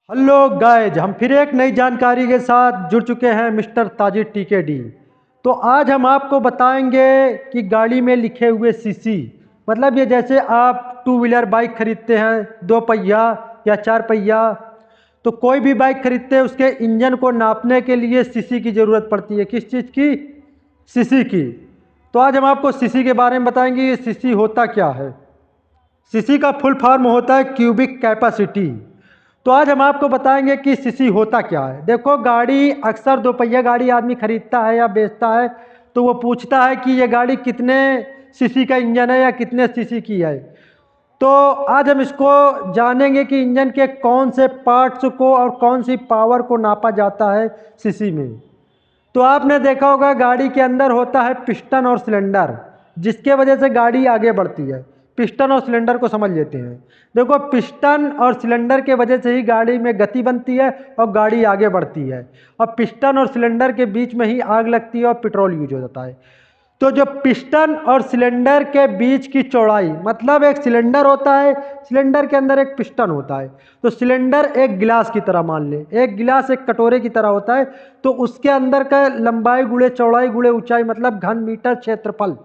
Hello guys, हम फिर एक नई जानकारी के साथ जुड़ चुके हैं मिस्टर ताजिर टीकेडी। तो आज हम आपको बताएंगे कि गाड़ी में लिखे हुए सीसी, मतलब ये जैसे आप टू व्हीलर बाइक खरीदते हैं, दो पहिया या चार पहिया, तो कोई भी बाइक खरीदते हैं उसके इंजन को नापने के लिए सीसी की ज़रूरत पड़ती है। किस चीज़ की? सीसी की। तो आज हम आपको सीसी के बारे में बताएंगे ये सीसी होता क्या है। सीसी का फुल फॉर्म होता है क्यूबिक कैपेसिटी। तो आज हम आपको बताएंगे कि सीसी होता क्या है। देखो, गाड़ी अक्सर दोपहिया गाड़ी आदमी खरीदता है या बेचता है तो वो पूछता है कि ये गाड़ी कितने सीसी का इंजन है या कितने सीसी की है। तो आज हम इसको जानेंगे कि इंजन के कौन से पार्ट्स को और कौन सी पावर को नापा जाता है सीसी में। तो आपने देखा होगा गाड़ी के अंदर होता है पिस्टन और सिलेंडर, जिसके वजह से गाड़ी आगे बढ़ती है। पिस्टन और सिलेंडर को समझ लेते हैं। देखो, पिस्टन और सिलेंडर के वजह से ही गाड़ी में गति बनती है और गाड़ी आगे बढ़ती है। और पिस्टन और सिलेंडर के बीच में ही आग लगती है और पेट्रोल यूज हो जाता है। तो जो पिस्टन और सिलेंडर के बीच की चौड़ाई, मतलब एक सिलेंडर होता है, सिलेंडर के अंदर एक पिस्टन होता है। तो सिलेंडर एक गिलास की तरह मान ले, एक गिलास एक कटोरे की तरह होता है। तो उसके अंदर का लंबाई गुणे चौड़ाई गुणे ऊंचाई, मतलब घन मीटर क्षेत्रफल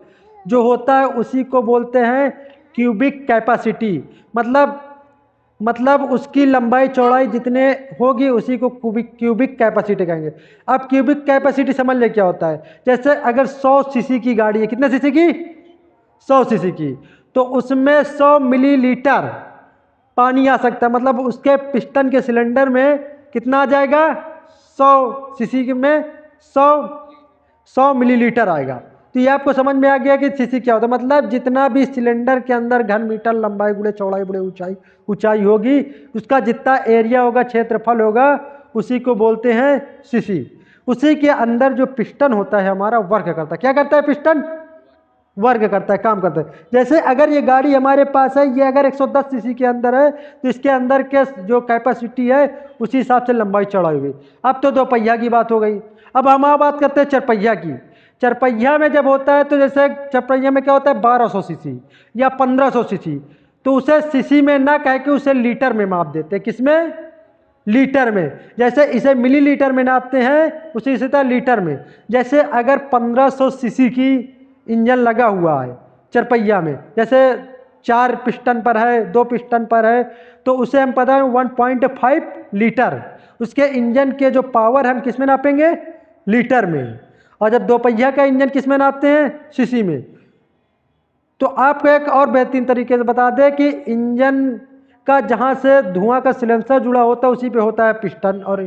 जो होता है उसी को बोलते हैं क्यूबिक कैपेसिटी। मतलब उसकी लंबाई चौड़ाई जितने होगी उसी को क्यूबिक कैपेसिटी कहेंगे। अब क्यूबिक कैपेसिटी समझ ले क्या होता है। जैसे अगर 100 सीसी की गाड़ी है, कितने सीसी की? 100 सीसी की। तो उसमें 100 मिलीलीटर पानी आ सकता है। मतलब उसके पिस्टन के सिलेंडर में कितना आ जाएगा? 100 सीसी में 100 मिलीलीटर आएगा। तो ये आपको समझ में आ गया कि सीसी क्या होता है। मतलब जितना भी सिलेंडर के अंदर घन मीटर लंबाई गुणे चौड़ाई गुणे ऊंचाई होगी, उसका जितना एरिया होगा, क्षेत्रफल होगा, उसी को बोलते हैं सीसी। उसी के अंदर जो पिस्टन होता है हमारा वर्क करता है। क्या करता है? पिस्टन वर्क करता है, काम करता है। जैसे अगर ये गाड़ी हमारे पास है, ये अगर 110 सीसी के अंदर है तो इसके अंदर के जो कैपेसिटी है उसी हिसाब से लंबाई चौड़ाई हुई। अब तो दो पहिया की बात हो गई। अब हम बात करते हैं चरपहिया की। चरपहिया में जब होता है तो जैसे चरपहिया में क्या होता है, 1200 सीसी या 1500 सीसी। तो उसे सीसी में ना कह के उसे लीटर में माप देते हैं। किसमें? लीटर में। जैसे इसे मिलीलीटर में नापते हैं, उसी से था लीटर में। जैसे अगर 1500 सीसी की इंजन लगा हुआ है चरपहिया में, जैसे 4 पिस्टन पर है, 2 पिस्टन पर है, तो उसे हम पता है 1.5 लीटर। उसके इंजन के जो पावर हम किस में नापेंगे? लीटर में। और जब दो पहिया का इंजन किस में नापते हैं? सीसी में। तो आपको एक और बेहतरीन तरीके से बता दें कि इंजन का जहाँ से धुआं का सिलेंसर जुड़ा होता है उसी पे होता है पिस्टन और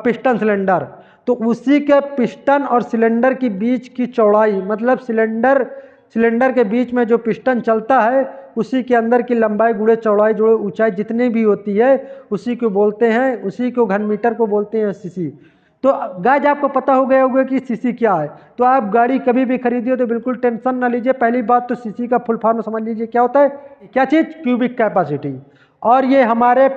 पिस्टन सिलेंडर। तो उसी के पिस्टन और सिलेंडर के बीच की चौड़ाई, मतलब सिलेंडर के बीच में जो पिस्टन चलता है उसी के अंदर की लंबाई गुणे चौड़ाई जुड़े ऊंचाई जितनी भी होती है उसी को बोलते हैं, उसी को घन मीटर को बोलते हैं सीसी। तो गाइस, आपको पता हो गया होगा कि सीसी क्या है। तो आप गाड़ी कभी भी खरीदिए तो बिल्कुल टेंशन ना लीजिए। पहली बात तो सीसी का फुल फॉर्म समझ लीजिए क्या होता है। क्या चीज़? Cubic capacity. और ये हमारे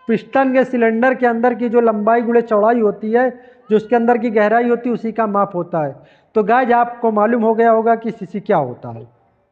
पिस्टन के सिलेंडर के अंदर की जो लंबाई गुणे चौड़ाई होती है, जो उसके अंदर की गहराई होती है, उसी का माप होता है। तो गाइस, आपको मालूम हो गया होगा कि सीसी क्या होता है।